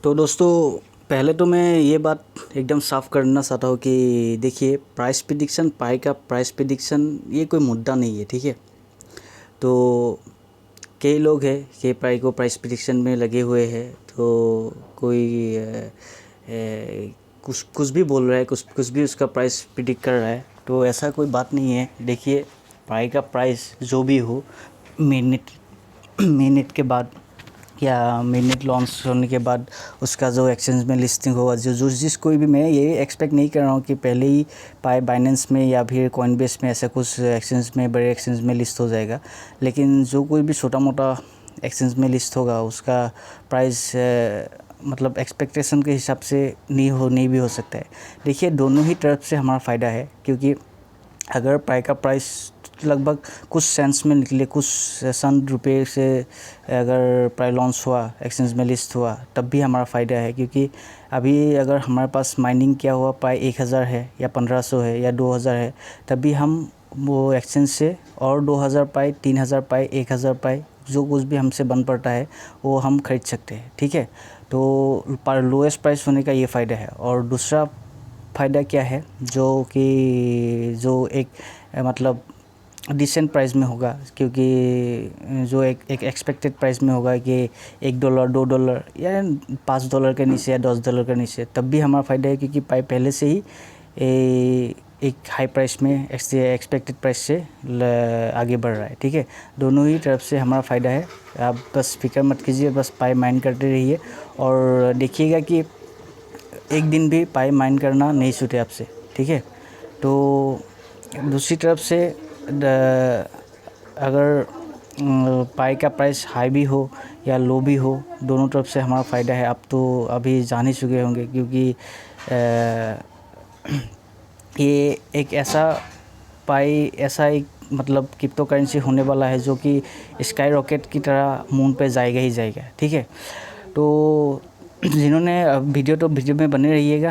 तो दोस्तों, पहले तो मैं ये बात एकदम साफ़ करना चाहता हूँ कि देखिए, प्राइस प्रिडिक्शन, पाई का प्राइस प्रिडिक्शन ये कोई मुद्दा नहीं है, ठीक है। तो कई लोग हैं कि पाई को प्राइस प्रिडिक्शन में लगे हुए हैं, तो कोई कुछ कुछ भी बोल रहा है, कुछ भी उसका प्राइस प्रिडिक्ट कर रहा है। तो ऐसा कोई बात नहीं है। देखिए, पाई का प्राइस जो भी हो, मिनट के बाद या मिनट लॉन्च होने के बाद उसका जो एक्सचेंज में लिस्टिंग होगा, जिस कोई भी, मैं ये एक्सपेक्ट नहीं कर रहा हूँ कि पहले ही पाई बाइनेंस में या फिर कॉइनबेस में ऐसा कुछ एक्सचेंज में, बड़े एक्सचेंज में लिस्ट हो जाएगा। लेकिन जो कोई भी छोटा मोटा एक्सचेंज में लिस्ट होगा उसका प्राइस मतलब एक्सपेक्टेशन के हिसाब से नहीं भी हो सकता है। देखिए, दोनों ही तरफ से हमारा फ़ायदा है, क्योंकि अगर पाई का प्राइस लगभग कुछ सेंट्स में निकले, कुछ $100 रुपये से अगर प्राइस लॉन्च हुआ, एक्सचेंज में लिस्ट हुआ, तब भी हमारा फ़ायदा है। क्योंकि अभी अगर हमारे पास माइनिंग किया हुआ पाई 1000 है या 1500 है या 2000 है, तब भी हम वो एक्सचेंज से और 2000 पाई, 3000 पाई, 1000 पाई, जो कुछ भी हमसे बन पड़ता है वो हम खरीद सकते हैं, ठीक है। तो पर लोएस्ट प्राइस होने का ये फ़ायदा है। और दूसरा फ़ायदा क्या है, जो कि जो एक मतलब डिसेंट प्राइस में होगा, क्योंकि जो एक एक्सपेक्टेड प्राइस में होगा कि $1, $2 या $5 के नीचे या $10 के नीचे, तब भी हमारा फ़ायदा है, क्योंकि पाई पहले से ही एक हाई प्राइस में एक्सपेक्टेड प्राइस से आगे बढ़ रहा है, ठीक है। दोनों ही तरफ से हमारा फ़ायदा है। आप बस फिक्र मत कीजिए, बस पाई माइन करते रहिए और देखिएगा कि एक दिन भी पाई माइन करना नहीं छूटे आपसे, ठीक है। तो दूसरी तरफ से अगर पाई का प्राइस हाई भी हो या लो भी हो, दोनों तरफ से हमारा फ़ायदा है। आप तो अभी जान ही चुके होंगे, क्योंकि ये एक ऐसा एक मतलब क्रिप्टो करेंसी होने वाला है जो कि स्काई रॉकेट की तरह मून पे जाएगा ही जाएगा, ठीक है। तो जिन्होंने वीडियो में बने रहिएगा।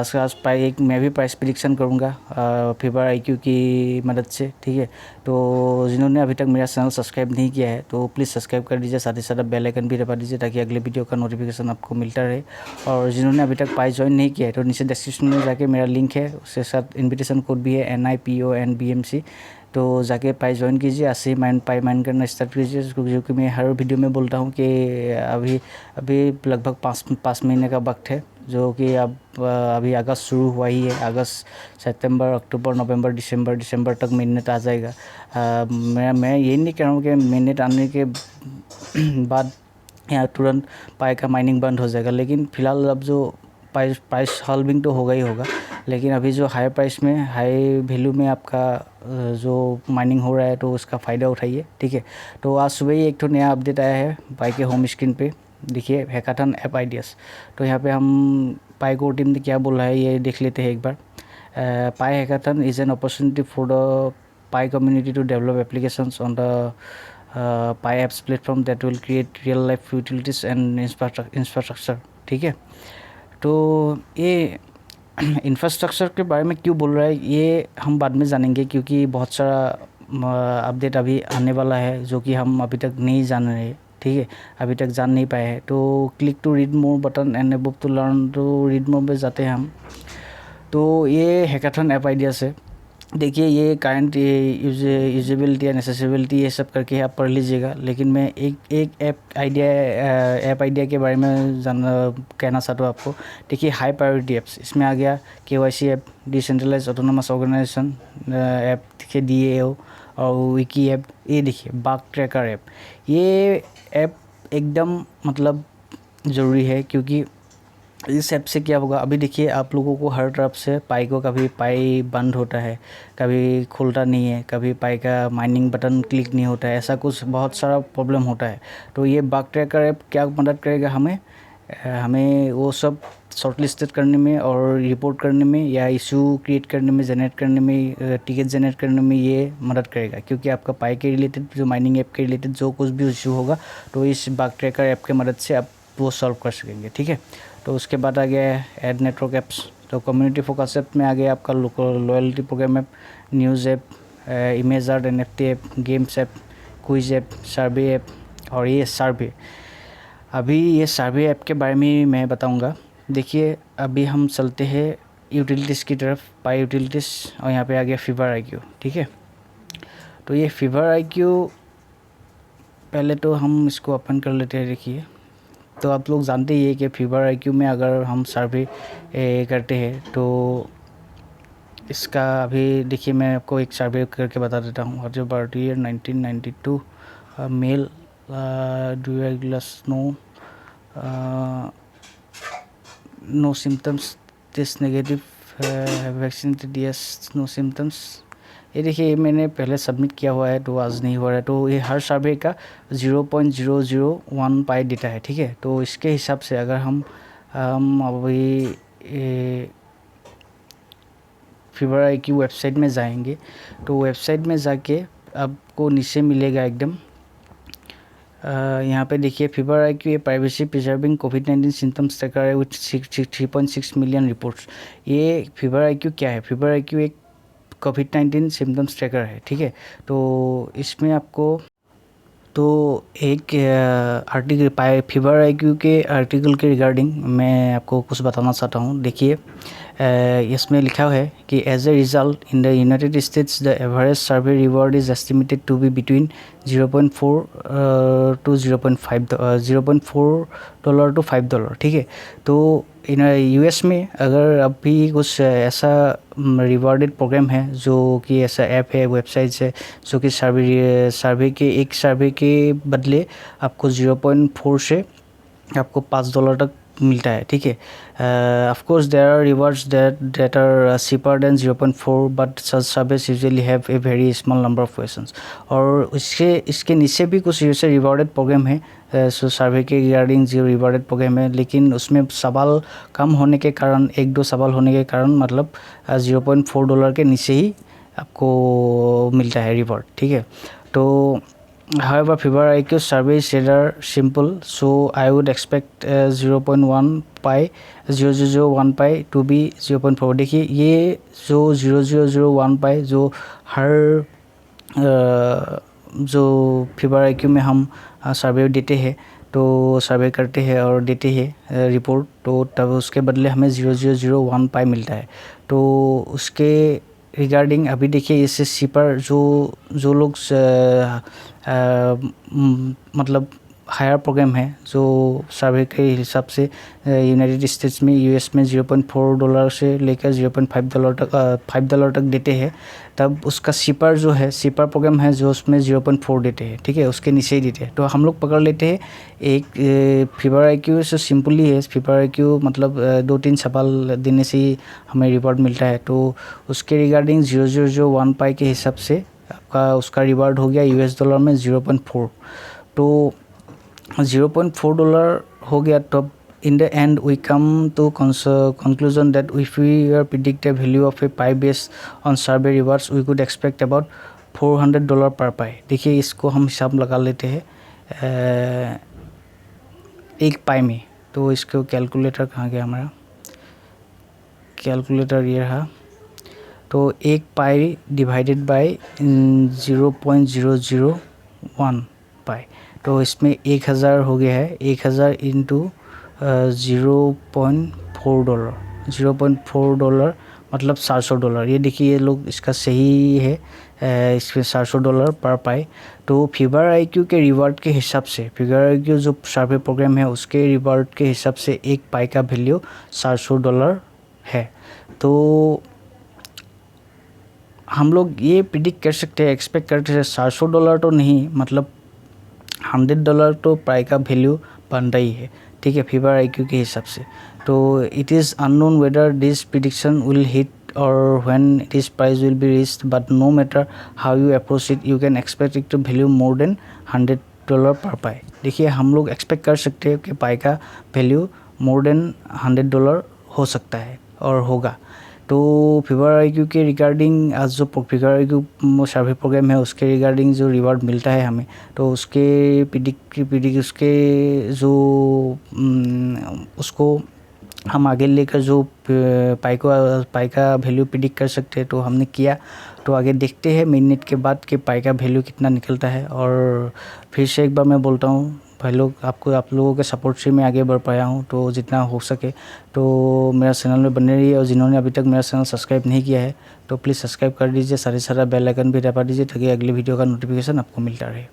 आस पाई एक मैं भी प्राइस प्रिडिक्शन करूँगा फीवर IQ की मदद से, ठीक है। तो जिन्होंने अभी तक मेरा चैनल सब्सक्राइब नहीं किया है तो प्लीज़ सब्सक्राइब कर दीजिए, साथ ही साथ बेल आइकन भी दबा दीजिए, ताकि अगले वीडियो का नोटिफिकेशन आपको मिलता रहे। और जिन्होंने अभी तक पाई ज्वाइन नहीं किया है तो नीचे डिस्क्रिप्शन में जाके मेरा लिंक है, उसके साथ इन्विटेशन कोड भी है NIPONBMC, तो जाके पाई ज्वाइन कीजिए। ऐसे ही पाई माइन करना स्टार्ट कीजिए, क्योंकि मैं हर वीडियो में बोलता हूँ कि अभी लगभग 5 महीने का वक्त है, जो कि अब अभी अगस्त शुरू हुआ ही है। अगस्त, सितंबर, अक्टूबर, नवंबर, दिसंबर तक मिनट आ जाएगा। मैं ये नहीं कह रहा हूँ कि मिनट आने के बाद यहाँ तुरंत पाई का माइनिंग बंद हो जाएगा, लेकिन फ़िलहाल अब जो प्राइस हॉल्विंग तो होगा ही होगा, लेकिन अभी जो हाई प्राइस में, हाई वैल्यू में आपका जो माइनिंग हो रहा है, तो उसका फ़ायदा उठाइए, ठीक है। तो आज सुबह ही एक तो नया अपडेट आया है पाई के होम स्क्रीन पे, देखिए, हैकाथन ऐप आइडियाज़। तो यहाँ पे हम पाई को टीम ने क्या बोला है ये देख लेते हैं एक बार। Pi hackathon is an opportunity for the Pi community to develop applications on the Pi apps platform that will create real life utilities and infrastructure, ठीक है। तो ये इंफ्रास्ट्रक्चर के बारे में क्यों बोल रहा है ये हम बाद में जानेंगे, क्योंकि बहुत सारा अपडेट अभी आने वाला है जो कि हम अभी तक नहीं जान रहे, ठीक है, अभी तक जान नहीं पाए हैं। तो click to read more button and above to learn to read more पे जाते हैं हम। तो ये हैकाथन ऐप आइडियाज़ है। देखिए, ये करंट यूजेबिलिटी या नेसेसिबिलिटी ये सब करके आप पढ़ लीजिएगा, लेकिन मैं एक ऐप आइडिया के बारे में कहना चाहता हूँ आपको। देखिए, हाई प्रायोरिटी ऐप्स, इसमें आ गया KYC app, decentralize autonomous organization app, देखिए DAO, और विकी ऐप। ये देखिए बाग ट्रैकर ऐप, ये ऐप एकदम मतलब ज़रूरी है, क्योंकि इस ऐप से क्या होगा, अभी देखिए आप लोगों को हर तरफ से पाई को, कभी पाई बंद होता है, कभी खुलता नहीं है, कभी पाई का माइनिंग बटन क्लिक नहीं होता है, ऐसा कुछ बहुत सारा प्रॉब्लम होता है। तो ये बाग ट्रैकर ऐप क्या मदद करेगा हमें वो सब शॉर्टलिस्टेड करने में और रिपोर्ट करने में या इशू क्रिएट करने में, जनरेट करने में, टिकट जनरेट करने में ये मदद करेगा। क्योंकि आपका पाई के रिलेटेड, जो माइनिंग ऐप के रिलेटेड जो कुछ भी इशू होगा, तो इस बाग ट्रैकर ऐप के मदद से आप वो सॉल्व कर सकेंगे, ठीक है। तो उसके बाद आ गया है एड नेटवर्क ऐप्स। तो कम्युनिटी फोकस ऐप में आ गया आपका loyalty program app, news app, image NFT app, games app, quiz app, survey app, और ये सर्वे अभी ये सर्वे ऐप के बारे में मैं बताऊंगा। देखिए अभी हम चलते हैं यूटिलिटीज़ की तरफ, पाई यूटिलिटीज़, और यहाँ पे आ गया फीवर आईक्यू। ठीक है, तो ये फीवर आईक्यू पहले तो हम इसको ओपन कर लेते हैं। देखिए तो आप लोग जानते ही है कि फीवर आईक्यू में अगर हम सर्वे करते हैं तो इसका अभी देखिए मैं आपको एक सर्वे करके बता देता हूँ। और जो बर्थ ईयर 1992, मेल, डू रेगुलस, no symptoms, test negative, vaccinated yes, no symptoms. ये देखिए मैंने पहले सबमिट किया हुआ है तो आज नहीं हो रहा है, तो ये हर सर्वे का 0.001 पाई देता है। ठीक है, तो इसके हिसाब से अगर हम अभी फीवर आईक्यू वेबसाइट में जाएंगे तो वेबसाइट में जाके आपको नीचे मिलेगा एकदम यहाँ पे देखिए फीवर आईक्यू ये प्राइवेसी प्रिजर्विंग कोविड-19 सिम्टम्स ट्रैकर है विथ 3.6 मिलियन रिपोर्ट्स। ये फीवर आईक्यू क्या है? फीवर आईक्यू एक कोविड-19 सिम्टम्स ट्रैकर है। ठीक है, तो इसमें आपको एक आर्टिकल पाए फीवर आईक्यू के आर्टिकल के रिगार्डिंग मैं आपको कुछ बताना चाहता हूँ। देखिए इसमें लिखा है कि as a result in the United States the average survey reward is estimated to be between 0.4 to 0.4 dollar to $5। ठीक है, तो इन यूएस में अगर अभी कुछ ऐसा रिवॉर्डेड प्रोग्राम है जो कि ऐसा ऐप है, वेबसाइट्स है जो कि सर्वे के बदले आपको 0.4 से आपको $5 तक मिलता है। ठीक है, of course there are rewards that are cheaper than 0.4 but such service usually have a very small number of questions. और इसके नीचे भी कुछ ऐसे रिवॉर्डेड प्रोग्राम है सर्वे के रिगार्डिंग जो रिवॉर्डेड प्रोग्राम है, लेकिन उसमें सवाल कम होने के कारण, 1-2 सवाल होने के कारण मतलब $0.4 के नीचे ही आपको मिलता है रिवॉर्ड। ठीक है, तो however fever IQ survey is rather simple, so I would expect 0.1 pi 0.001 pi to be 0.4। देखिए ये जो 0.001 पाई जो हर जो फीवर आईक्यू में हम सर्वे देते हैं, तो सर्वे करते हैं और देते हैं रिपोर्ट, तो तब उसके बदले हमें 0.001 पाई मिलता है। तो उसके रिगार्डिंग अभी देखिए एसएससी पर जो लोग मतलब हायर प्रोग्राम है जो सर्वे के हिसाब से यूनाइटेड स्टेट्स में यूएस में $0.4 से लेकर $5 तक देते हैं, तब उसका सीपर जो है, सीपर प्रोग्राम है जो उसमें 0.4 देते हैं। ठीक है, उसके नीचे ही देते हैं। तो हम लोग पकड़ लेते हैं एक फीवर आईक्यू से सिंपली है। फीवर आईक्यू मतलब 2-3 सवाल देने से ही हमें रिवॉर्ड मिलता है, तो उसके रिगार्डिंग 0.001 पाई के हिसाब से आपका उसका रिवार्ड हो गया यूएस डॉलर में 0.4। तो $0.4 हो गया। तो in the end we come to conclusion that if we predict a value of a pie based on survey rewards we could expect about $400 per pie। देखिए इसको हम हिसाब लगा लेते हैं एक पाई में। तो इसको कैलकुलेटर कहाँ गया हमारा, कैलकुलेटर ये रहा। तो एक पाई डिवाइडेड बाय 0.001 पाई, तो इसमें 1000 हो गया है। 1000 इंटू $0.4 मतलब $700। ये देखिए ये लोग इसका सही है, इसमें $700 पर पाई। तो फीवर आईक्यू के रिवार्ड के हिसाब से, फीवर आईक्यू जो सर्वे प्रोग्राम है उसके रिवार्ड के हिसाब से एक पाई का वैल्यू $700 है। तो हम लोग ये प्रिडिक्ट कर सकते हैं, एक्सपेक्ट करते हैं $700 तो नहीं, मतलब $100 तो पाई का वैल्यू बन रही है। ठीक है, फीवर आईक्यू के हिसाब से। तो it is unknown whether this prediction will hit और when this price will be reached, but no matter how you approach it you can expect it to value more than $100 per पाई। देखिए हम लोग expect कर सकते हैं कि पाई का value more than $100 हो सकता है और होगा। तो फीवर आईक्यू के रिगार्डिंग आज जो फीवर आईक्यू सर्वे प्रोग्राम है उसके रिगार्डिंग जो रिवार्ड मिलता है हमें, तो उसके उसके जो उसको हम आगे लेकर जो पाई का वैल्यू प्रिडिक्ट कर सकते हैं। तो हमने किया, तो आगे देखते हैं मिनट के बाद कि पाई का वैल्यू कितना निकलता है। और फिर से एक बार मैं बोलता हूँ भाई लोग, आप लोगों के सपोर्ट से मैं आगे बढ़ पाया हूँ। तो जितना हो सके तो मेरा चैनल में बने रहिए, और जिन्होंने अभी तक मेरा चैनल सब्सक्राइब नहीं किया है तो प्लीज़ सब्सक्राइब कर दीजिए, सारा बेल आइकन भी दबा दीजिए ताकि अगली वीडियो का नोटिफिकेशन आपको मिलता रहे।